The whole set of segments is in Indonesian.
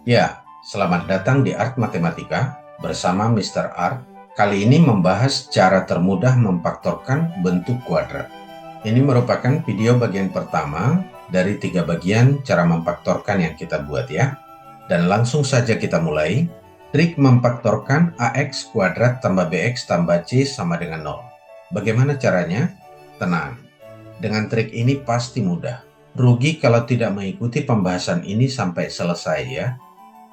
Ya, selamat datang di Art Matematika bersama Mr. Art. Kali ini membahas cara termudah memfaktorkan bentuk kuadrat. Ini merupakan video bagian pertama dari 3 bagian cara memfaktorkan yang kita buat ya. Dan langsung saja kita mulai. Trik memfaktorkan AX kuadrat tambah BX tambah C sama dengan 0. Bagaimana caranya? Tenang, dengan trik ini pasti mudah. Rugi kalau tidak mengikuti pembahasan ini sampai selesai ya.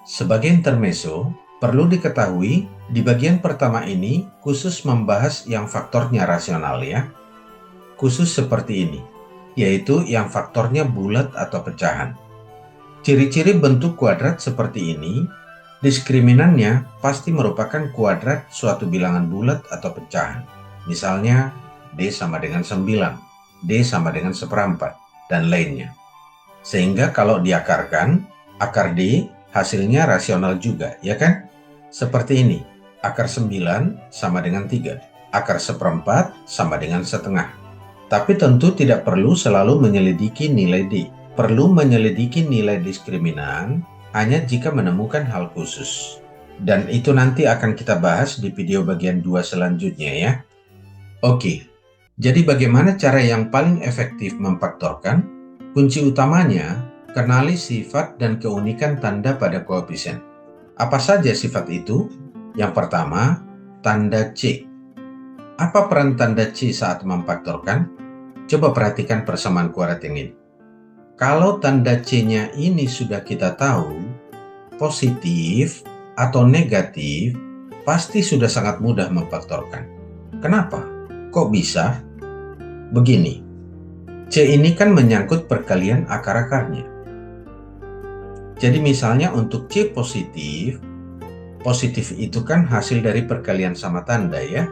Sebagai intermezzo, perlu diketahui di bagian pertama ini khusus membahas yang faktornya rasional ya. Khusus seperti ini, yaitu yang faktornya bulat atau pecahan. Ciri-ciri bentuk kuadrat seperti ini, diskriminannya pasti merupakan kuadrat suatu bilangan bulat atau pecahan. Misalnya, D sama dengan 9, D sama dengan 1/4, dan lainnya. Sehingga kalau diakarkan, akar D hasilnya rasional juga, ya kan? Seperti ini, akar 9 sama dengan 3, akar 1/4 sama dengan setengah. Tapi tentu tidak perlu selalu menyelidiki nilai D. Perlu menyelidiki nilai diskriminan hanya jika menemukan hal khusus. Dan itu nanti akan kita bahas di video bagian 2 selanjutnya ya. Oke, jadi bagaimana cara yang paling efektif memfaktorkan? Kunci utamanya, kenali sifat dan keunikan tanda pada koefisien. Apa saja sifat itu? Yang pertama, tanda C. Apa peran tanda C saat memfaktorkan? Coba perhatikan persamaan kuadrat yang ini. Kalau tanda C-nya ini sudah kita tahu, positif atau negatif, pasti sudah sangat mudah memfaktorkan. Kenapa? Kok bisa? Begini, C ini kan menyangkut perkalian akar-akarnya. Jadi misalnya untuk C positif, positif itu kan hasil dari perkalian sama tanda ya,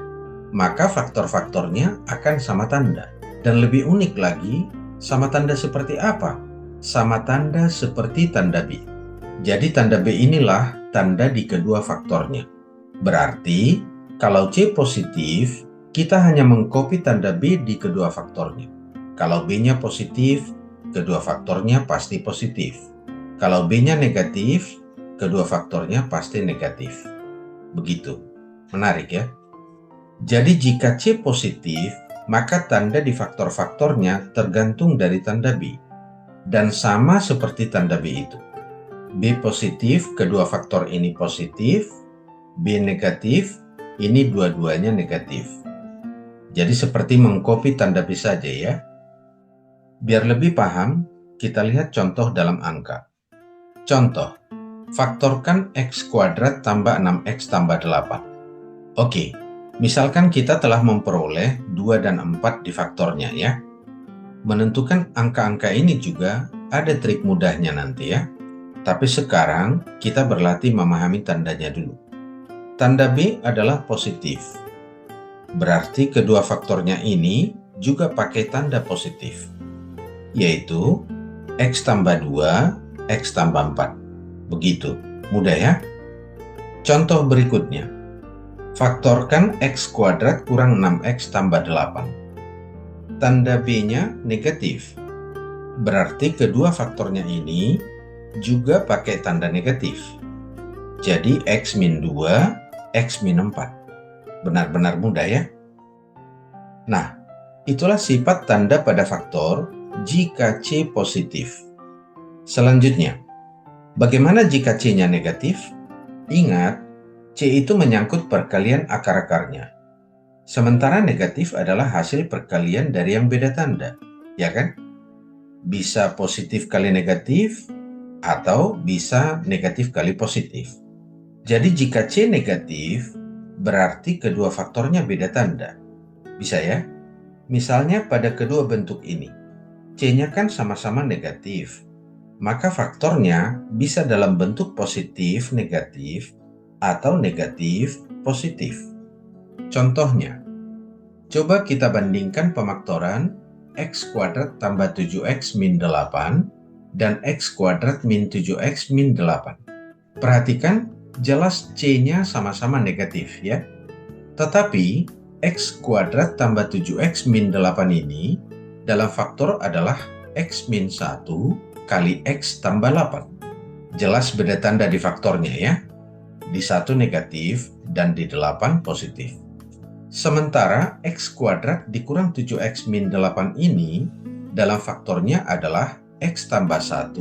maka faktor-faktornya akan sama tanda. Dan lebih unik lagi, sama tanda seperti apa? Sama tanda seperti tanda B. Jadi tanda B inilah tanda di kedua faktornya. Berarti kalau C positif, kita hanya mengcopy tanda B di kedua faktornya. Kalau B-nya positif, kedua faktornya pasti positif. Kalau B-nya negatif, kedua faktornya pasti negatif. Begitu. Menarik ya? Jadi jika C positif, maka tanda di faktor-faktornya tergantung dari tanda B. Dan sama seperti tanda B itu. B positif, kedua faktor ini positif. B negatif, ini dua-duanya negatif. Jadi seperti mengcopy tanda B saja ya. Biar lebih paham, kita lihat contoh dalam angka. Contoh, faktorkan X kuadrat tambah 6X tambah 8. Oke, misalkan kita telah memperoleh 2 dan 4 di faktornya ya. Menentukan angka-angka ini juga ada trik mudahnya nanti ya. Tapi sekarang kita berlatih memahami tandanya dulu. Tanda B adalah positif. Berarti kedua faktornya ini juga pakai tanda positif. Yaitu X tambah 2, X tambah 4. Begitu, mudah ya? Contoh berikutnya. Faktorkan X kuadrat kurang 6X tambah 8. Tanda B-nya negatif. Berarti kedua faktornya ini juga pakai tanda negatif. Jadi X min 2, X min 4. Benar-benar mudah ya? Nah, itulah sifat tanda pada faktor jika C positif. Selanjutnya, bagaimana jika C-nya negatif? Ingat, C itu menyangkut perkalian akar-akarnya. Sementara negatif adalah hasil perkalian dari yang beda tanda, ya kan? Bisa positif kali negatif, atau bisa negatif kali positif. Jadi jika C negatif, berarti kedua faktornya beda tanda. Bisa ya? Misalnya pada kedua bentuk ini, C-nya kan sama-sama negatif. Maka faktornya bisa dalam bentuk positif negatif atau negatif positif. Contohnya, coba kita bandingkan pemaktoran X kuadrat tambah 7X min 8 dan X kuadrat min 7X min 8. Perhatikan, jelas C-nya sama-sama negatif ya. Tetapi X kuadrat tambah 7X min 8 ini dalam faktor adalah X min 1 kali X tambah 8. Jelas beda tanda di faktornya ya. Di 1 negatif dan di 8 positif. Sementara X kuadrat dikurang 7X min 8 ini dalam faktornya adalah X tambah 1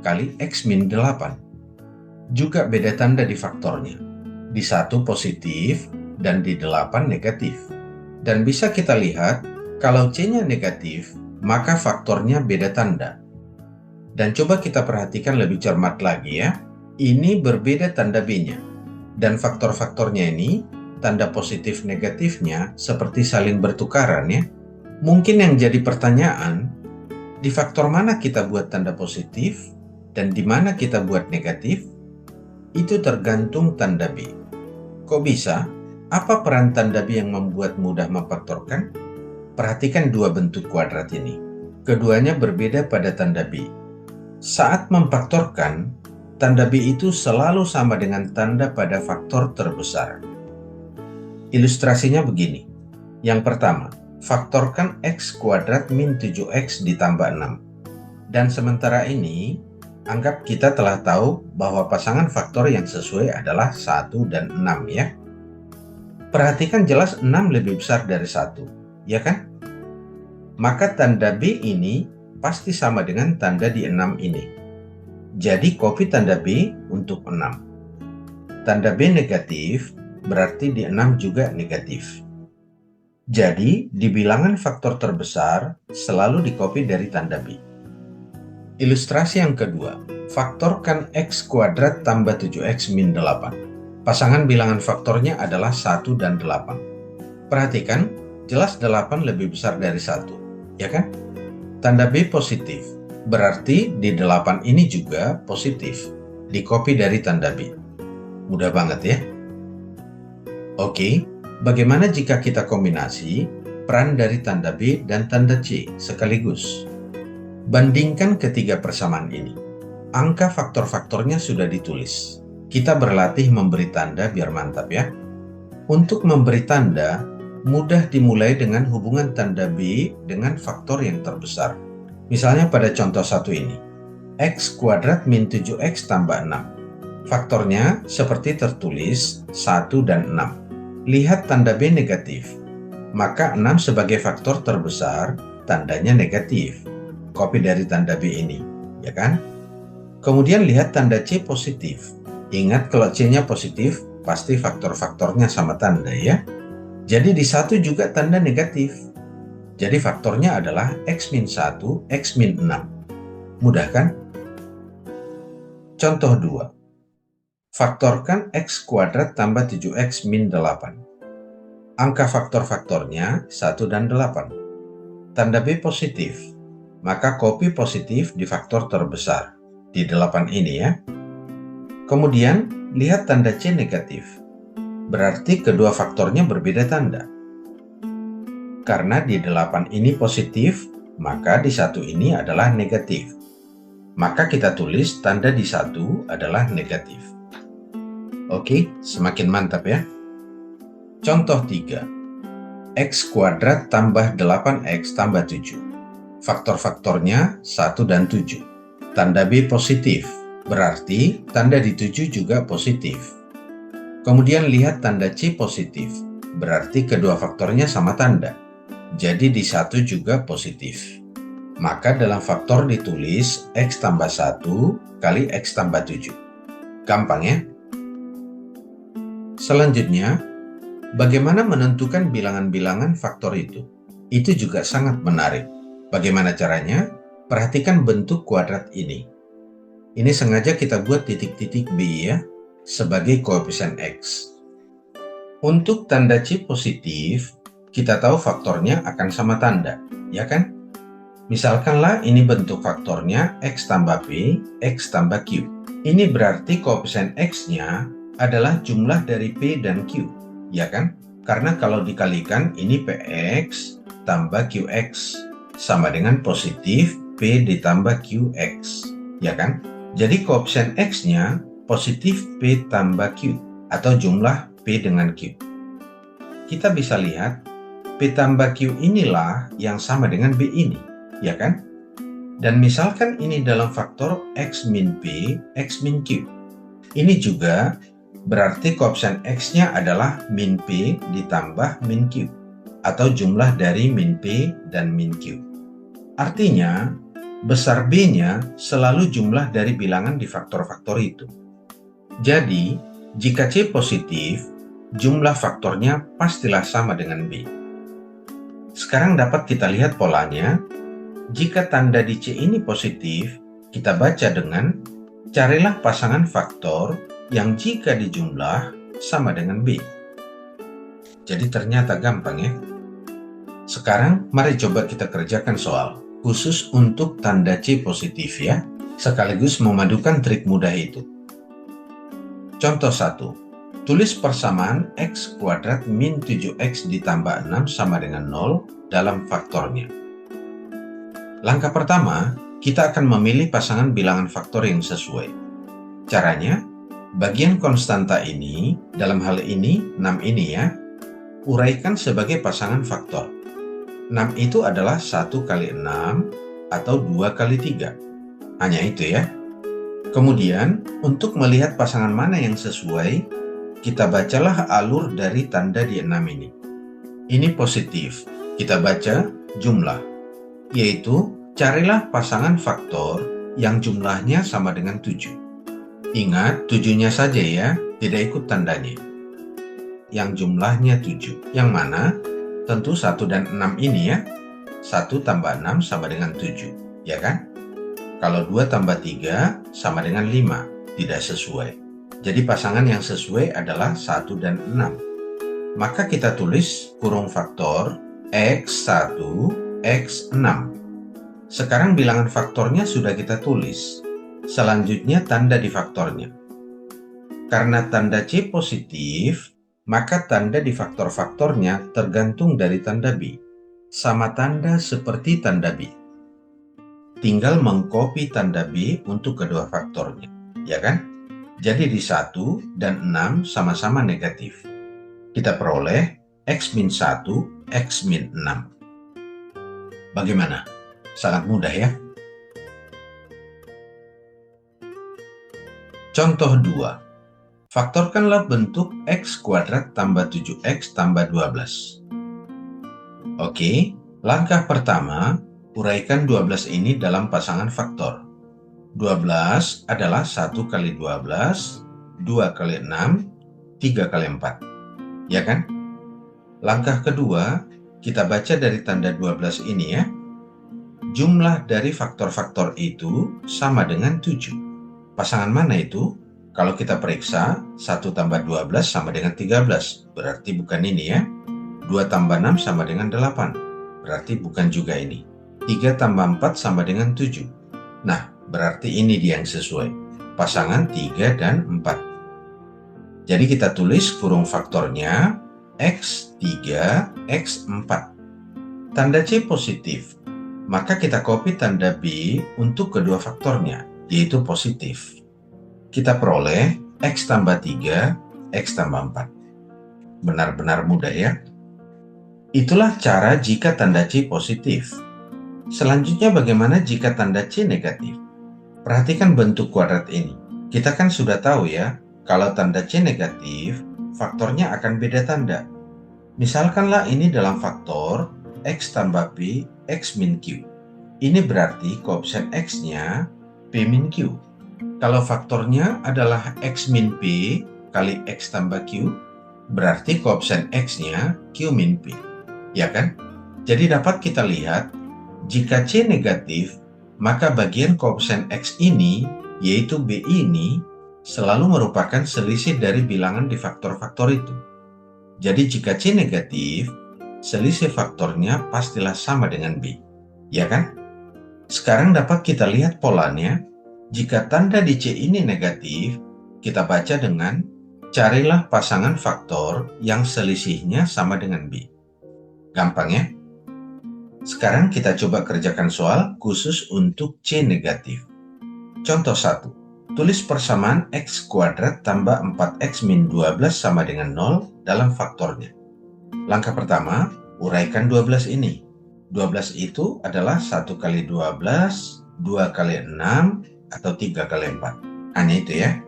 kali X min 8. Juga beda tanda di faktornya. Di 1 positif dan di 8 negatif. Dan bisa kita lihat, kalau C-nya negatif, maka faktornya beda tanda. Dan coba kita perhatikan lebih cermat lagi ya. Ini berbeda tanda B-nya. Dan faktor-faktornya ini, tanda positif negatifnya seperti saling bertukaran ya. Mungkin yang jadi pertanyaan, di faktor mana kita buat tanda positif dan di mana kita buat negatif? Itu tergantung tanda B. Kok bisa? Apa peran tanda B yang membuat mudah memfaktorkan? Perhatikan dua bentuk kuadrat ini. Keduanya berbeda pada tanda B. Saat memfaktorkan, tanda B itu selalu sama dengan tanda pada faktor terbesar. Ilustrasinya begini. Yang pertama, faktorkan X kuadrat min 7X ditambah 6. Dan sementara ini, anggap kita telah tahu bahwa pasangan faktor yang sesuai adalah 1 dan 6 ya. Perhatikan jelas 6 lebih besar dari 1, ya kan? Maka tanda B ini pasti sama dengan tanda di 6 ini. Jadi copy tanda B untuk 6. Tanda B negatif berarti di 6 juga negatif. Jadi di bilangan faktor terbesar selalu di-copy dari tanda B. Ilustrasi yang kedua, faktorkan X kuadrat tambah 7X min 8. Pasangan bilangan faktornya adalah 1 dan 8. Perhatikan, jelas 8 lebih besar dari 1, ya kan? Tanda B positif, berarti di 8 ini juga positif, di-copy dari tanda B. Mudah banget ya? Oke, bagaimana jika kita kombinasi peran dari tanda B dan tanda C sekaligus? Bandingkan ketiga persamaan ini. Angka faktor-faktornya sudah ditulis. Kita berlatih memberi tanda biar mantap ya. Untuk memberi tanda, mudah dimulai dengan hubungan tanda B dengan faktor yang terbesar. Misalnya pada contoh satu ini, X kuadrat min 7X tambah 6. Faktornya seperti tertulis 1 dan 6. Lihat tanda B negatif, maka 6 sebagai faktor terbesar, tandanya negatif. Copy dari tanda B ini, ya kan? Kemudian lihat tanda C positif. Ingat kalau C-nya positif, pasti faktor-faktornya sama tanda ya. Jadi di 1 juga tanda negatif. Jadi faktornya adalah X-1, X-6. Mudah kan? Contoh 2. Faktorkan X kuadrat tambah 7X min 8. Angka faktor-faktornya 1 dan 8. Tanda B positif, maka copy positif di faktor terbesar, di 8 ini ya. Kemudian lihat tanda C negatif. Berarti kedua faktornya berbeda tanda. Karena di 8 ini positif, maka di 1 ini adalah negatif. Maka kita tulis tanda di 1 adalah negatif. Oke, semakin mantap ya. Contoh 3. X kuadrat tambah 8X tambah 7. Faktor-faktornya 1 dan 7. Tanda B positif, berarti tanda di 7 juga positif. Kemudian lihat tanda C positif, berarti kedua faktornya sama tanda. Jadi di 1 juga positif. Maka dalam faktor ditulis X tambah 1 kali X tambah 7. Gampang ya? Selanjutnya, bagaimana menentukan bilangan-bilangan faktor itu? Itu juga sangat menarik. Bagaimana caranya? Perhatikan bentuk kuadrat ini. Ini sengaja kita buat titik-titik B ya, sebagai koefisien X. Untuk tanda C positif, kita tahu faktornya akan sama tanda, ya kan? Misalkanlah ini bentuk faktornya X tambah P, X tambah Q. Ini berarti koefisien X-nya adalah jumlah dari P dan Q, ya kan? Karena kalau dikalikan ini PX tambah QX sama dengan positif P ditambah QX, ya kan? Jadi koefisien X-nya positif P tambah Q atau jumlah P dengan Q. Kita bisa lihat P tambah Q inilah yang sama dengan B ini, ya kan? Dan misalkan ini dalam faktor X min P, X min Q. Ini juga berarti koefisien X-nya adalah min P ditambah min Q, atau jumlah dari min P dan min Q. Artinya, besar B-nya selalu jumlah dari bilangan di faktor-faktor itu. Jadi, jika C positif, jumlah faktornya pastilah sama dengan B. Sekarang dapat kita lihat polanya. Jika tanda di C ini positif, kita baca dengan carilah pasangan faktor yang jika dijumlah sama dengan B. Jadi ternyata gampang ya. Sekarang mari coba kita kerjakan soal khusus untuk tanda C positif ya, sekaligus memadukan trik mudah itu. Contoh 1. Tulis persamaan X kuadrat min 7X ditambah 6 sama dengan 0 dalam faktornya. Langkah pertama, kita akan memilih pasangan bilangan faktor yang sesuai. Caranya, bagian konstanta ini, dalam hal ini 6 ini ya, uraikan sebagai pasangan faktor. 6 itu adalah 1 kali 6 atau 2 kali 3. Hanya itu ya. Kemudian, untuk melihat pasangan mana yang sesuai, kita bacalah alur dari tanda di 6 ini. Ini positif. Kita baca jumlah, yaitu carilah pasangan faktor yang jumlahnya sama dengan 7. Ingat, 7-nya saja ya, tidak ikut tandanya. Yang jumlahnya 7. Yang mana? Tentu 1 dan 6 ini ya. 1 tambah 6 sama dengan 7, ya kan? Kalau 2 tambah 3 sama dengan 5, tidak sesuai. Jadi pasangan yang sesuai adalah 1 dan 6. Maka kita tulis kurung faktor X1, X6. Sekarang bilangan faktornya sudah kita tulis. Selanjutnya tanda di faktornya. Karena tanda C positif, maka tanda di faktor-faktornya tergantung dari tanda B. Sama tanda seperti tanda B. Tinggal mengcopy tanda B untuk kedua faktornya, ya kan? Jadi di 1 dan 6 sama-sama negatif. Kita peroleh X min 1, X min 6. Bagaimana? Sangat mudah ya? Contoh 2. Faktorkanlah bentuk X kuadrat tambah 7X tambah 12. Oke, langkah pertama, uraikan 12 ini dalam pasangan faktor. 12 adalah 1 kali 12, 2 kali 6, 3 kali 4. Ya kan? Langkah kedua, kita baca dari tanda 12 ini ya. Jumlah dari faktor-faktor itu sama dengan 7. Pasangan mana itu? Kalau kita periksa, 1 tambah 12 sama dengan 13. Berarti bukan ini ya. 2 tambah 6 sama dengan 8. Berarti bukan juga ini. 3 tambah 4 sama dengan 7. Nah, berarti ini dia yang sesuai. Pasangan 3 dan 4. Jadi kita tulis kurung faktornya X3, X4. Tanda C positif. Maka kita copy tanda B untuk kedua faktornya, yaitu positif. Kita peroleh X tambah 3, X tambah 4. Benar-benar mudah ya. Itulah cara jika tanda C positif. Selanjutnya bagaimana jika tanda C negatif? Perhatikan bentuk kuadrat ini. Kita kan sudah tahu ya, kalau tanda C negatif, faktornya akan beda tanda. Misalkanlah ini dalam faktor X tambah P, X min Q. Ini berarti koefisien X-nya P min Q. Kalau faktornya adalah X min P kali X tambah Q, berarti koefisien X-nya Q min P. Ya kan? Jadi dapat kita lihat, jika C negatif, maka bagian koefisien X ini, yaitu B ini, selalu merupakan selisih dari bilangan di faktor-faktor itu. Jadi jika C negatif, selisih faktornya pastilah sama dengan B. Ya kan? Sekarang dapat kita lihat polanya. Jika tanda di C ini negatif, kita baca dengan carilah pasangan faktor yang selisihnya sama dengan B. Gampang ya? Sekarang kita coba kerjakan soal khusus untuk C negatif. Contoh 1. Tulis persamaan X kuadrat tambah 4X min 12 sama dengan 0 dalam faktornya. Langkah pertama, uraikan 12 ini. 12 itu adalah 1 kali 12 2 kali 6, atau 3 kali 4. Hanya itu ya.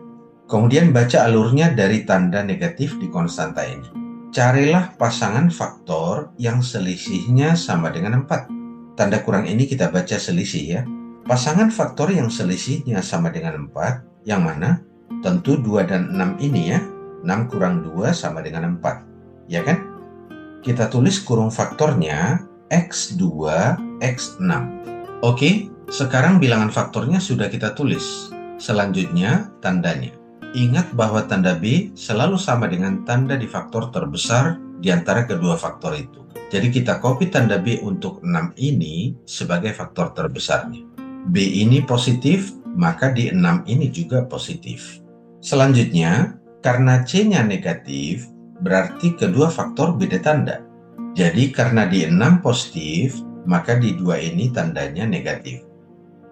Kemudian baca alurnya dari tanda negatif di konstanta ini. Carilah pasangan faktor yang selisihnya sama dengan 4. Tanda kurang ini kita baca selisih ya. Pasangan faktor yang selisihnya sama dengan 4, yang mana? Tentu 2 dan 6 ini ya. 6 kurang 2 sama dengan 4. Ya kan? Kita tulis kurung faktornya X2, X6. Oke, sekarang bilangan faktornya sudah kita tulis. Selanjutnya, tandanya. Ingat bahwa tanda B selalu sama dengan tanda di faktor terbesar di antara kedua faktor itu. Jadi kita copy tanda B untuk 6 ini sebagai faktor terbesarnya. B ini positif, maka di 6 ini juga positif. Selanjutnya, karena C-nya negatif, berarti kedua faktor beda tanda. Jadi karena di 6 positif, maka di 2 ini tandanya negatif.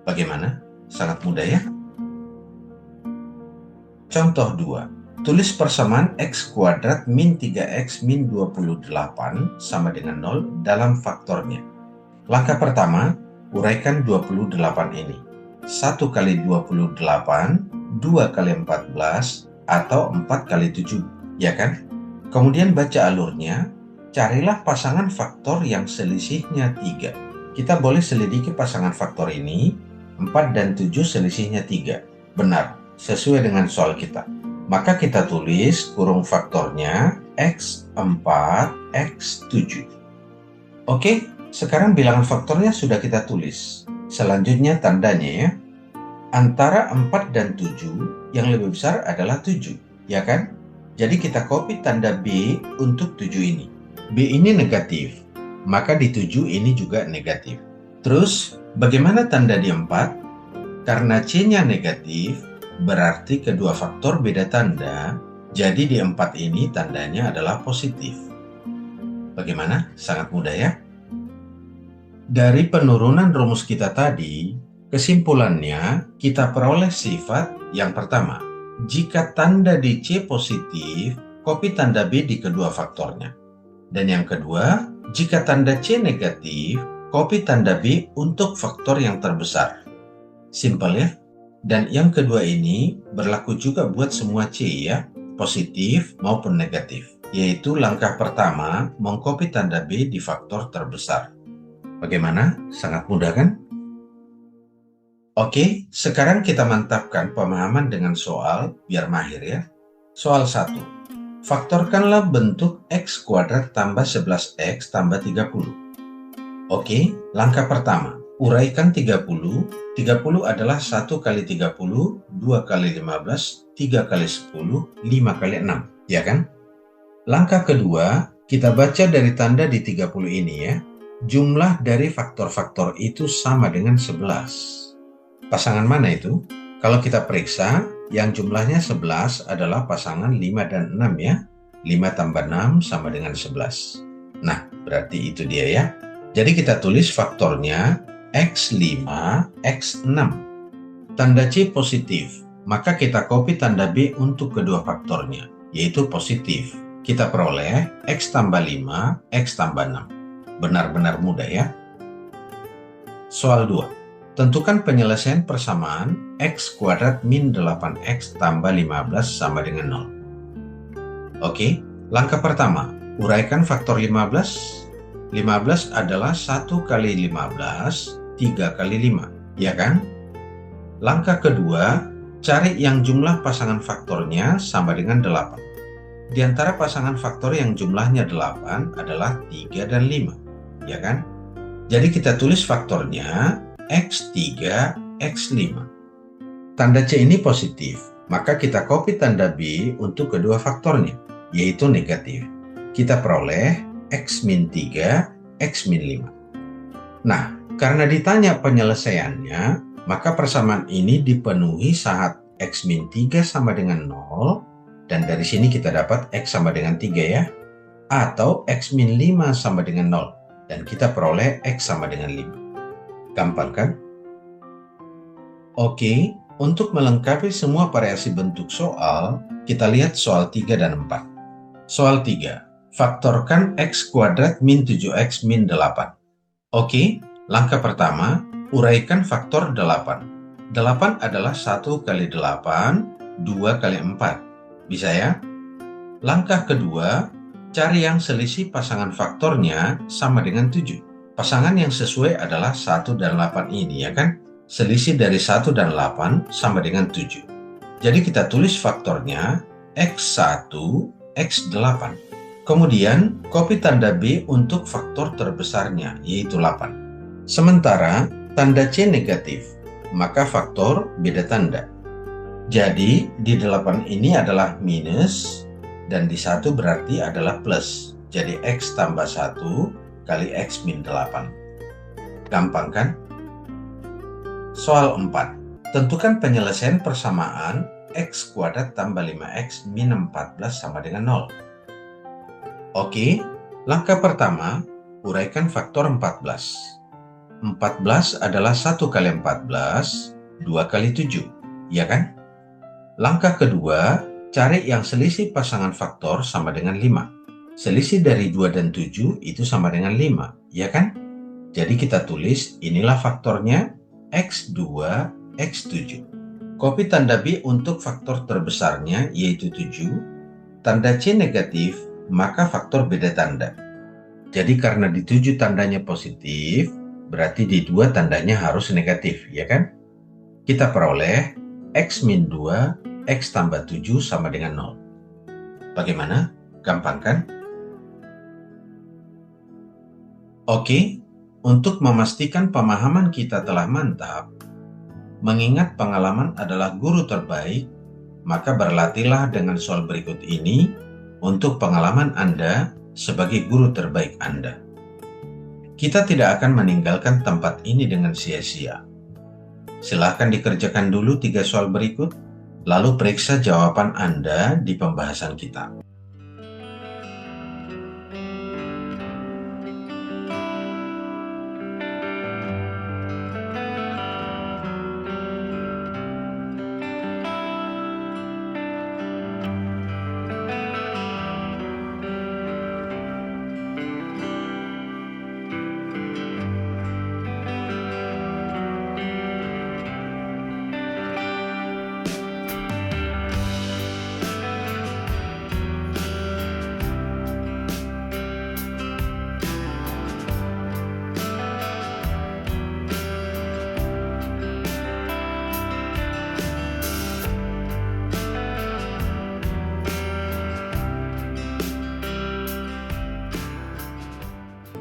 Bagaimana? Sangat mudah ya? Contoh 2. Tulis persamaan X kuadrat min 3X min 28 sama dengan 0 dalam faktornya. Langkah pertama, uraikan 28 ini. 1 kali 28, 2 kali 14, atau 4 kali 7, ya kan? Kemudian baca alurnya, carilah pasangan faktor yang selisihnya 3. Kita boleh selidiki pasangan faktor ini, 4 dan 7 selisihnya 3. Benar, sesuai dengan soal kita. Maka kita tulis kurung faktornya X4, X7. Oke, sekarang bilangan faktornya sudah kita tulis. Selanjutnya tandanya ya. Antara 4 dan 7, yang lebih besar adalah 7, ya kan? Jadi kita copy tanda B untuk 7 ini. B ini negatif, maka di 7 ini juga negatif. Terus, bagaimana tanda di 4? Karena C-nya negatif, berarti kedua faktor beda tanda, jadi di 4 ini tandanya adalah positif. Bagaimana? Sangat mudah ya? Dari penurunan rumus kita tadi, kesimpulannya kita peroleh sifat yang pertama. Jika tanda di C positif, copy tanda B di kedua faktornya. Dan yang kedua, jika tanda C negatif, copy tanda B untuk faktor yang terbesar. Simpel ya? Dan yang kedua ini berlaku juga buat semua C ya, positif maupun negatif. Yaitu langkah pertama, mengcopy tanda B di faktor terbesar. Bagaimana? Sangat mudah kan? Oke, sekarang kita mantapkan pemahaman dengan soal biar mahir ya. Soal 1. Faktorkanlah bentuk X kuadrat tambah 11X tambah 30. Oke, langkah pertama. Uraikan 30. 30 adalah 1 kali 30, 2 kali 15, 3 kali 10, 5 kali 6. Ya kan? Langkah kedua, kita baca dari tanda di 30 ini ya. Jumlah dari faktor-faktor itu sama dengan 11. Pasangan mana itu? Kalau kita periksa, yang jumlahnya 11 adalah pasangan 5 dan 6 ya. 5 tambah 6 sama dengan 11. Nah, berarti itu dia ya. Jadi kita tulis faktornya X5, X6. Tanda C positif, maka kita copy tanda B untuk kedua faktornya, yaitu positif. Kita peroleh X tambah 5, X tambah 6. Benar-benar mudah ya. Soal 2. Tentukan penyelesaian persamaan X kuadrat min 8X tambah 15 sama dengan 0. Oke, langkah pertama, uraikan faktor 15. 15 adalah 1 kali 15, 3 kali 5, ya kan? Langkah kedua, cari yang jumlah pasangan faktornya sama dengan 8. Di antara pasangan faktor yang jumlahnya 8 adalah 3 dan 5, ya kan? Jadi kita tulis faktornya X3, X5. Tanda C ini positif, maka kita copy tanda B untuk kedua faktornya, yaitu negatif. Kita peroleh X-3, X-5. Nah, karena ditanya penyelesaiannya, maka persamaan ini dipenuhi saat X-3 sama dengan 0, dan dari sini kita dapat X sama dengan 3 ya, atau X-5 sama dengan 0, dan kita peroleh X sama dengan 5. Gampang kan? Oke, untuk melengkapi semua variasi bentuk soal, kita lihat soal 3 dan 4. Soal 3. Faktorkan X kuadrat min 7X min 8. Oke, langkah pertama, Uraikan faktor 8. 8 adalah 1 kali 8, 2 kali 4. Bisa ya? Langkah kedua, cari yang selisih pasangan faktornya sama dengan 7. Pasangan yang sesuai adalah 1 dan 8 ini, ya kan? Selisih dari 1 dan 8 sama dengan 7. Jadi kita tulis faktornya X1, X8. Kemudian, copy tanda B untuk faktor terbesarnya, yaitu 8. Sementara, tanda C negatif, maka faktor beda tanda. Jadi, di 8 ini adalah minus, dan di 1 berarti adalah plus. Jadi, X tambah 1 kali X min 8. Gampang kan? Soal 4. Tentukan penyelesaian persamaan X kuadrat tambah 5X min 14 sama dengan 0. Oke, langkah pertama, uraikan faktor 14. 14 adalah 1 kali 14, 2 kali 7, ya kan? Langkah kedua, cari yang selisih pasangan faktor sama dengan 5. Selisih dari 2 dan 7 itu sama dengan 5, ya kan? Jadi kita tulis inilah faktornya X2, X7. Copy tanda B untuk faktor terbesarnya yaitu 7. Tanda C negatif, maka faktor beda tanda. Jadi karena di 7 tandanya positif, berarti di 2 tandanya harus negatif, ya kan? Kita peroleh X min 2, X tambah 7 sama dengan 0. Bagaimana? Gampang kan? Oke, untuk memastikan pemahaman kita telah mantap, mengingat pengalaman adalah guru terbaik, maka berlatihlah dengan soal berikut ini untuk pengalaman Anda sebagai guru terbaik Anda. Kita tidak akan meninggalkan tempat ini dengan sia-sia. Silahkan dikerjakan dulu 3 soal berikut, lalu periksa jawaban Anda di pembahasan kita.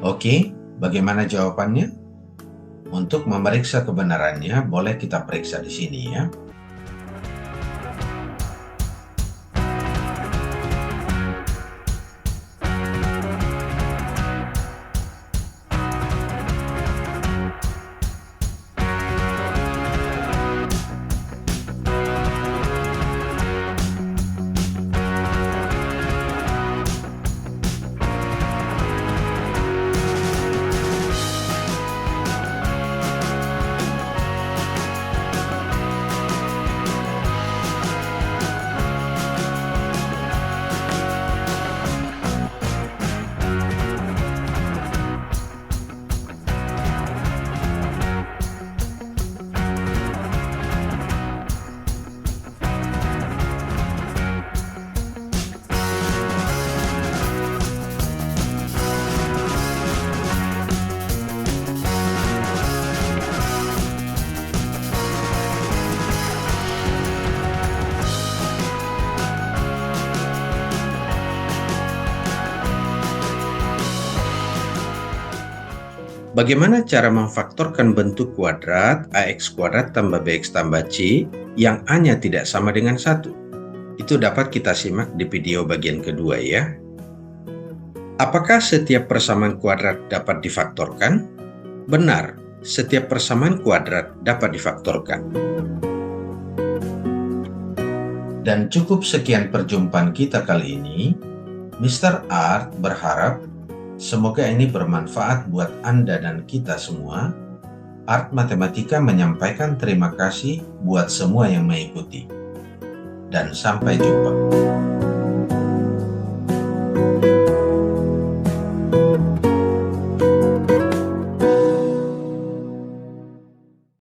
Oke, bagaimana jawabannya? Untuk memeriksa kebenarannya, boleh kita periksa di sini ya. Bagaimana cara memfaktorkan bentuk kuadrat ax kuadrat tambah bx tambah c yang a-nya tidak sama dengan 1? Itu dapat kita simak di video bagian kedua ya. Apakah setiap persamaan kuadrat dapat difaktorkan? Benar, setiap persamaan kuadrat dapat difaktorkan. Dan cukup sekian perjumpaan kita kali ini. Mr. Art berharap semoga ini bermanfaat buat Anda dan kita semua. Art Matematika menyampaikan terima kasih buat semua yang mengikuti. Dan sampai jumpa.